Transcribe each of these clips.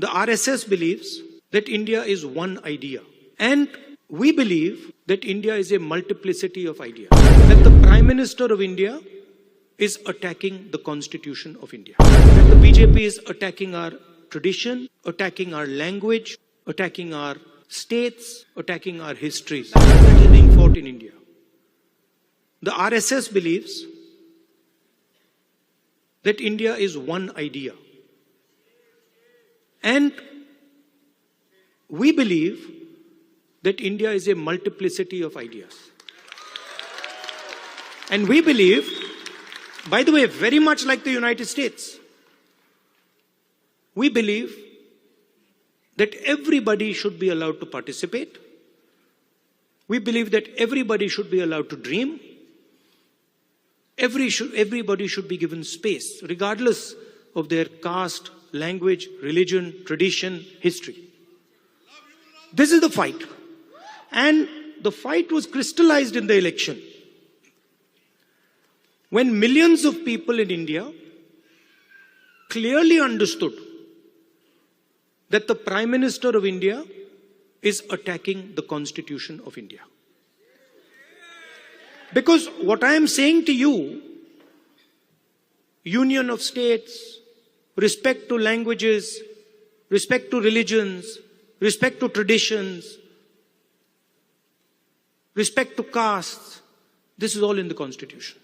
The RSS believes that India is one idea. And we believe that India is a multiplicity of ideas. That the Prime Minister of India is attacking the Constitution of India. That the BJP is attacking our tradition, attacking our language, attacking our states, attacking our histories that are being fought in India. The RSS believes that India is one idea. And we believe that India is a multiplicity of ideas. And we believe, by the way, very much like the United States, we believe that everybody should be allowed to participate. We believe that everybody should be allowed to dream. Everybody should be given space, regardless of their caste, language, religion, tradition, history. This is the fight. And the fight was crystallized in the election. When millions of people in India clearly understood that the Prime Minister of India is attacking the Constitution of India. Because what I am saying to you, union of states, respect to languages, respect to religions, respect to traditions, respect to castes, this is all in the Constitution.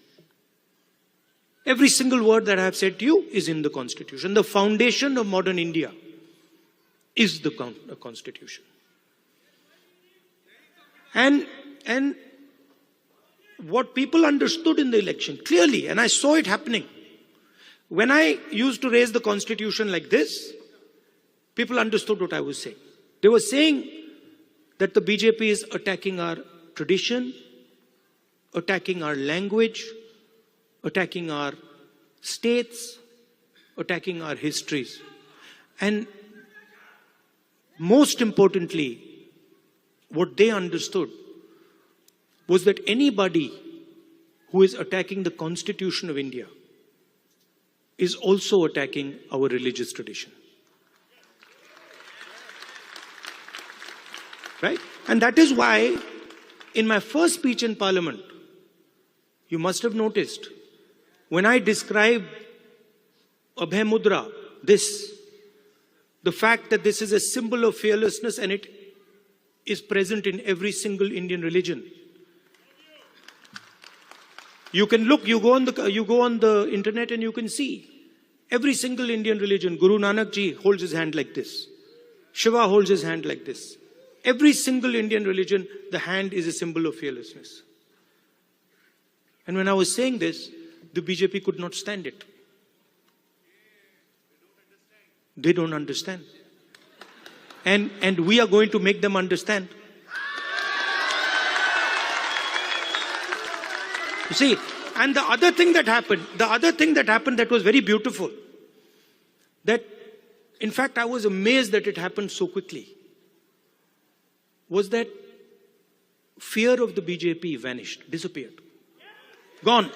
Every single word that I have said to you is in the Constitution. The foundation of modern India is the Constitution. And what people understood in the election clearly, and I saw it happening, when I used to raise the Constitution like this, people understood what I was saying. They were saying that the BJP is attacking our tradition, attacking our language, attacking our states, attacking our histories. And most importantly, what they understood was that anybody who is attacking the Constitution of India is also attacking our religious tradition. Right? And that is why in my first speech in Parliament, you must have noticed, when I described Abhay Mudra, the fact that this is a symbol of fearlessness and it is present in every single Indian religion. You can look, you go on the internet and you can see every single Indian religion. Guru Nanak Ji holds his hand like this. Shiva holds his hand like this. Every single Indian religion, the hand is a symbol of fearlessness. And when I was saying this, the BJP could not stand it. They don't understand. And we are going to make them understand. You see, and the other thing that happened that was very beautiful, that in fact I was amazed that it happened so quickly, was that fear of the BJP vanished, disappeared, gone.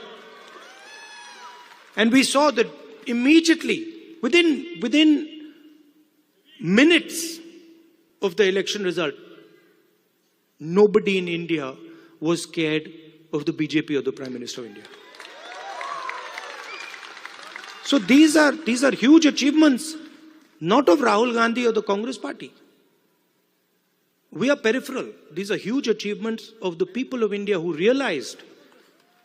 And we saw that immediately, within minutes of the election result, nobody in India was scared of the BJP or the Prime Minister of India. So these are huge achievements, not of Rahul Gandhi or the Congress party. We are peripheral. These are huge achievements of the people of India who realized,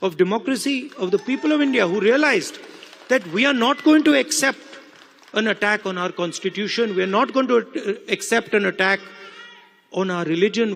of democracy, of the people of India who realized that we are not going to accept an attack on our constitution. We are not going to accept an attack on our religion.